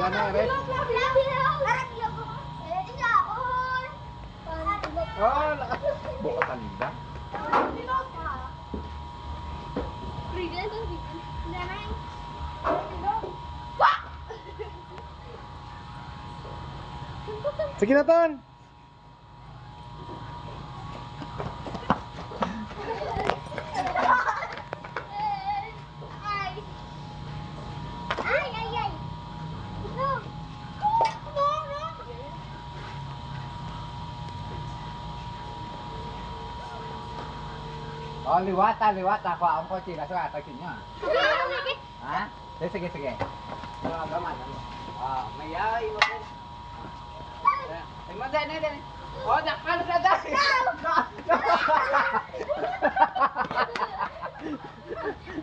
Ere. Oh, buka tanda. Sige na, Ton. Oh, liwat. Ako ang kotse. Kaso atakin nyo. Ha? Sige. Gaman. Mayay. Ay, madan. Oh, dakal na dahil.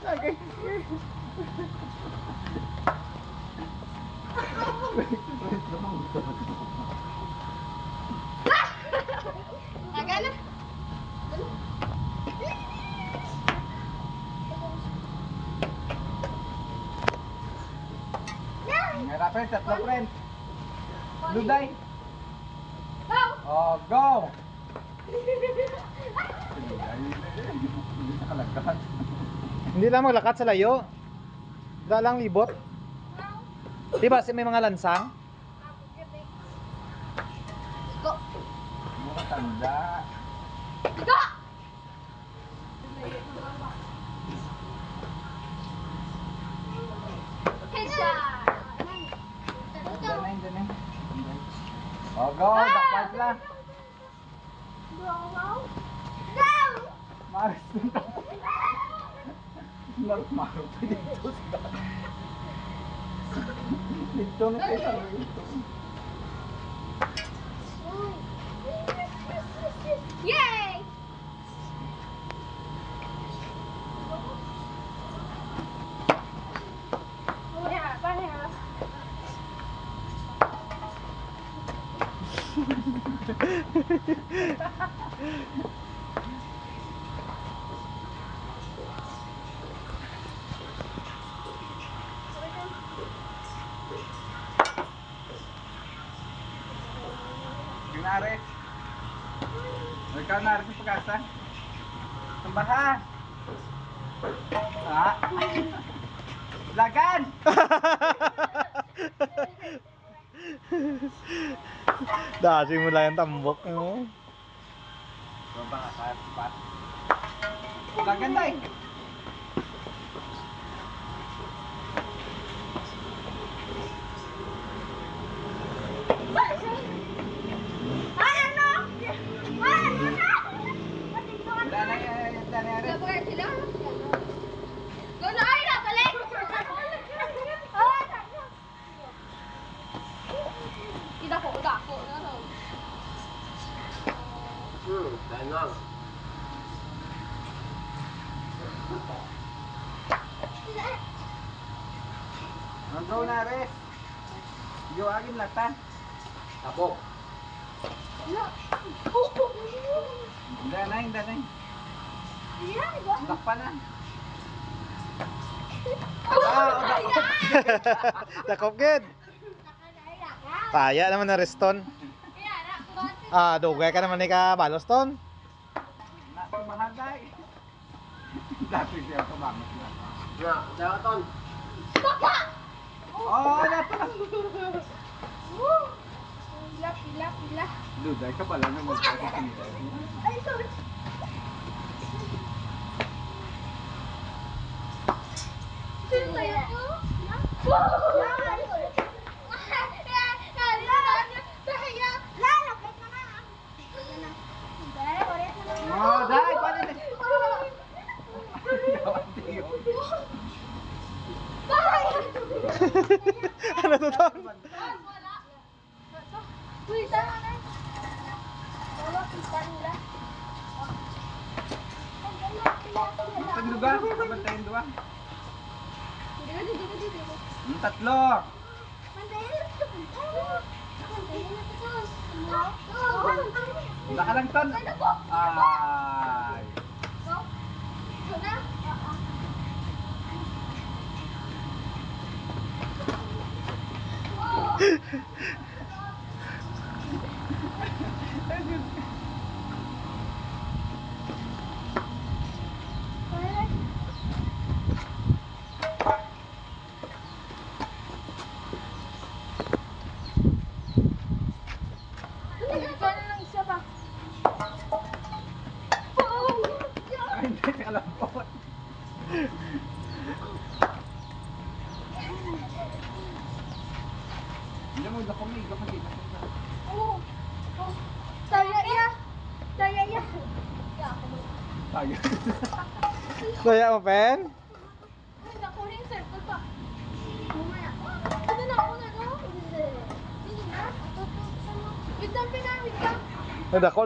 Okay. Meron friends, tatlo friends. Luday. Oh, go! Hindi lang maglakad sa layo. Wala lang libot. Diba may mga lansang? Mura tanda. Diyan na. Oh, go! Dakpas lang. Maris na. Maro pa dito sa dito na kayo sa dito. Yay! Nares. Ikaw nares sa pag-asa. Tambahan. Ha? Lagan! Dasi mo lang yung tambok. Baba ka sa spot. Lagan tayo. Danang. Ang go nares. Yo agin latan. Tapok. Danay. Lakpan na. Dakop gid. Taya naman na reston. Dugay ka naman ni ka balos, Ton. Mahaday. Dati siya kumangot na. Na, dawaton. Oh, dapat. Pila. Duday ka pala na magkakasin. Ay, sorry. Sino tayo po? Oh, dai, pala na. Ano to, Ton? Uy, sana na. Wala, kita nila. Taglugan, kabantayin doon. Tatlo. Naka lang, Ton. Ay. Gano'n lang isa pa. Ay, hindi ka alam po. Hindi mo na kami, kapag hindi na. Oo. Saya ya. Saya ya. Tayo. Kaya mo, Pen? Ako rin, sir. Ito pa. Mamaya. Ano na ako na, no? Hindi na. Wait lang, pinawid lang. Nadako